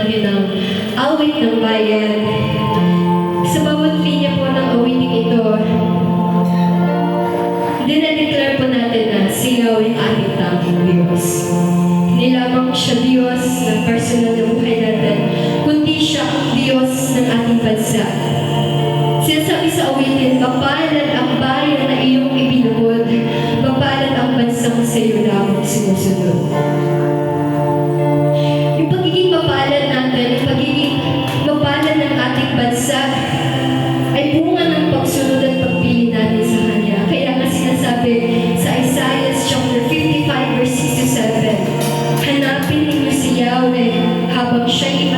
natin ang awit ng bayan. Sa bawat linya po ng awiting ito, dinadeclare po natin na siya ay ating tanging Diyos. Hindi lamang siya Diyos ng personal na buhay natin, kundi siya ang Diyos ng ating bansa. Sinasabi sa awitin, mapalad ang bayan na iyong ibinuhod, mapalad ang bansang sa iyo lamang sinusunod. Yung pagiging mapalad natin, yung pagiging mapalad ng ating bansa, ay bunga ng pagsunod at pagpili natin sa Kanya. Kaya nga sinasabi sa Isaiah chapter 55 verse 6 to 7, hanapin ninyo si Yahweh habang siya'y